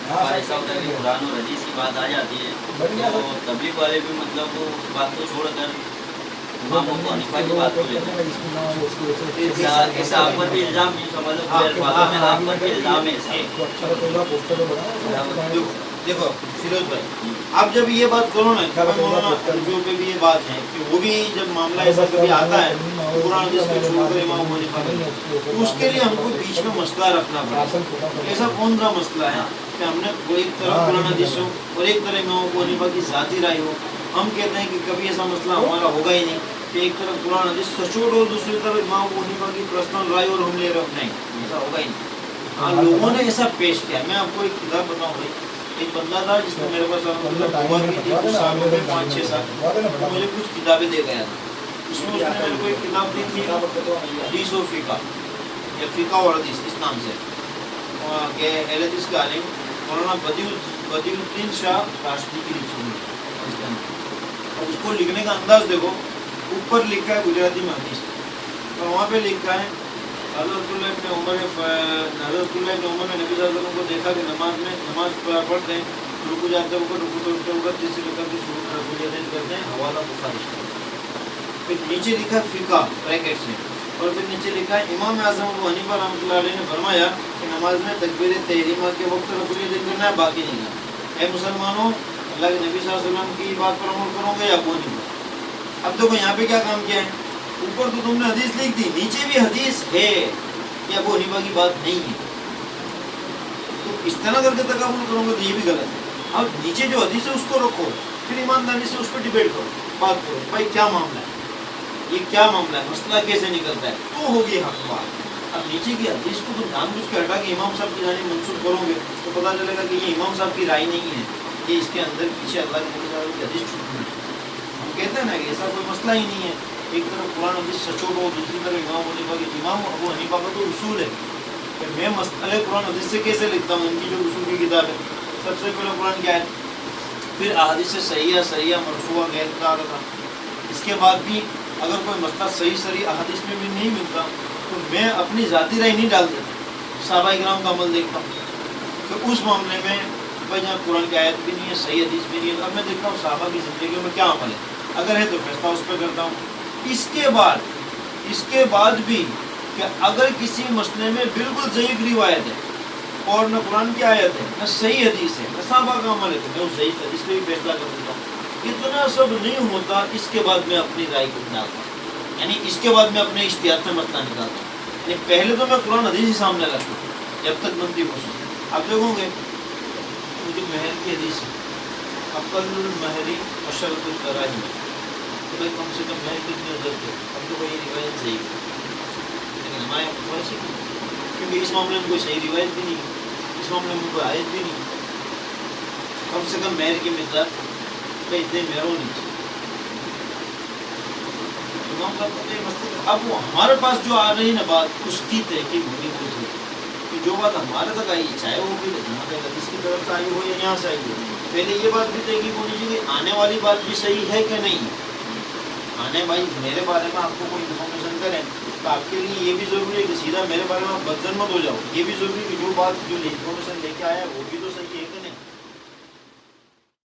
ایسا ہوتا ہے کہ قرآن اور حدیث کی بات آ جاتی ہے تو تبلیغ والے بھی مطلب اس بات کو چھوڑ کر امام ابو حنیفہ کی بات کو لیتے ہیں. ایسا آپ پر بھی الزام نہیں سمجھ لو الفاظوں میں آپ پر بھی الزام ہے ایسا. دیکھو فیروز بھائی، اب جب یہ بات کرو نا کہ مولانا حنفیوں پہ بھی یہ بات ہے کہ وہ بھی جب معاملہ ایسا کبھی آتا ہے قرآن حدیث کو چھوڑ کر امام ابو حنیفہ کا، تو اس کے لیے ہم کو بیچ میں مسئلہ رکھنا پڑا. ایسا کون سا مسئلہ ہے کہ ہم نے ایک طرف قرآن حدیث ہو اور ایک طرف امام ابو حنیفہ کی ذاتی رائے ہو؟ ہم کہتے ہیں کہ کبھی ایسا مسئلہ ہمارا ہوگا ہی نہیں کہ ایک طرف قرآن حدیث سچوٹ اور دوسری طرف امام ابو حنیفہ کی پرسنل رائے اور ہم لے رہے ہیں. نہیں، ایسا ہوگا ہی نہیں. ہاں، لوگوں نے ایسا پیش کیا. میں آپ کو ایک کتاب بتاؤں بھائی، ایک بندہ تھا جس نے میرے پاس دعا کی تھی کچھ سالوں میں 5-6 سال، مجھے کچھ کتابیں دے گیا تھا. اس میں اس نے میرے کو ایک کتاب دی تھی حدیث و فقہ یا فقہ اور حدیث اس نام سے، کہ اہل حدیث کا عالم مولانا بدیع الدین شاہ راشدی کی لکھی ہوئی. اب اس کو لکھنے کا انداز دیکھو، اوپر لکھا ہے گجراتی میں حدیث اور وہاں پہ لکھا ہے حضرت اللہ ابن عمر نے نبی صلی اللہ علیہ وسلم کو دیکھا کہ نماز پڑھتے ہیں، رکو جاتے ہیں اوپر، رکو سے اٹھتے اوپر، تیسری رکعت کی شروع میں رفعیتین کرتے ہیں، حوالہ بخاری. پھر نیچے لکھا ہے فقہ بریکٹ سے، اور پھر نیچے لکھا ہے امام اعظم ابو حنیفہ رحمۃ اللہ علیہ نے فرمایا کہ نماز میں تکبیر تحریمہ کے وقت رفعیتین کرنا ہے، باقی نہیں کرنا. اے مسلمانوں، اللہ کے نبی صلی اللہ علیہ وسلم کی بات پر عمل کرو گے یا ابو حنیفہ؟ اب دیکھو یہاں پہ کیا کام کیا ہے، اوپر تو تم نے حدیث لکھ دی، نیچے بھی حدیث ہے کہ ابو حنیفہ کی بات نہیں ہے. تو اس طرح کر کے تکامل کرو گے تو یہ بھی غلط ہے. اب نیچے جو حدیث ہے اس کو رکھو، پھر ایمانداری سے اس پہ ڈیبیٹ کرو، بات کرو بھائی کیا معاملہ ہے، یہ کیا معاملہ ہے، مسئلہ کیسے نکلتا ہے، تو ہوگی حق بات. اب نیچے کی حدیث کو تم جان بوجھ کے ہٹا کے امام صاحب کی جانب منسوخ کرو گے تو پتہ چلے گا کہ یہ امام صاحب کی رائے نہیں ہے، یہ اس کے اندر پیچھے اللہ کے نبی صلی اللہ علیہ وسلم کی حدیث چھوٹ گئی. ہم کہتے ہیں نا کہ ایسا کوئی مسئلہ ہی نہیں ہے. ایک طرف قرآن حدیث سچوٹ ہو، دوسری طرف امام ابو حنیفہ کا تو اصول ہے کہ میں مسئلہ قرآن حدیث سے کیسے لکھتا ہوں. ان کی جو اصول کی کتاب ہے، سب سے پہلے قرآن کیا ہے، پھر احادیث صحیحہ مرفوعہ غیر متعارضہ. اس کے بعد بھی اگر کوئی مسئلہ صحیح احادیث میں بھی نہیں ملتا تو میں اپنی ذاتی رائے نہیں ڈال دیتا، صحابہ کرام کا عمل دیکھتا ہوں کہ اس معاملے میں بھائی جہاں قرآن کی آیت بھی نہیں ہے، صحیح حدیث بھی نہیں ہے، اب میں دیکھتا ہوں صحابہ کی زندگیوں میں کیا عمل ہے، اگر ہے تو فیصلہ اس پہ کرتا ہوں. اس کے بعد بھی کہ اگر کسی مسئلے میں بالکل ضعیف روایت ہے اور نہ قرآن کی آیت ہے، نہ صحیح حدیث ہے، نہ صحابہ کا عمل ہے، تو میں اس ضعیف حدیث پہ بھی فیصلہ کر دیتا ہوں. اتنا سب نہیں ہوتا، اس کے بعد میں اپنی رائے کو ڈالتا ہوں، یعنی اس کے بعد میں اپنے اجتہاد سے مسئلہ نکالتا ہوں. یعنی پہلے تو میں قرآن حدیث ہی سامنے رکھتا ہوں جب تک بنتی ہو سکے. آپ دیکھو گے مجھے مہر کی حدیث ہے، اقل المہری اشرط الدراہم، تو بھائی کم سے کم مہر کتنی عزت ہے. اب تو یہ روایت صحیح ہے لیکن ہمارے یہاں سے کیونکہ اس معاملے میں کوئی صحیح روایت بھی نہیں ہے، اس معاملے میں کوئی آیت بھی نہیں ہے. کم سے کم مہر کی مقدار بھائی اتنے مہر ہونی چاہیے. اب وہ ہمارے پاس جو آ رہی نا بات، اس کی تحقیق ہونی چاہیے کہ جو بات ہمارے تک آئی چاہے وہ پھر حدیث کی طرف سے آئی ہو یا یہاں سے آئی ہو، پہلے یہ بات بھی تحقیق ہونی چاہیے کہ آنے والی بات بھی صحیح ہے کہ نہیں. آنے بھائی میرے بارے میں آپ کو کوئی انفارمیشن کریں تو آپ کے لیے یہ بھی ضروری ہے کہ سیدھا میرے بارے میں آپ بدظن مت ہو جاؤ. یہ بھی ضروری ہے کہ جو بات جو انفارمیشن لے کے آیا ہے وہ بھی تو صحیح ہے.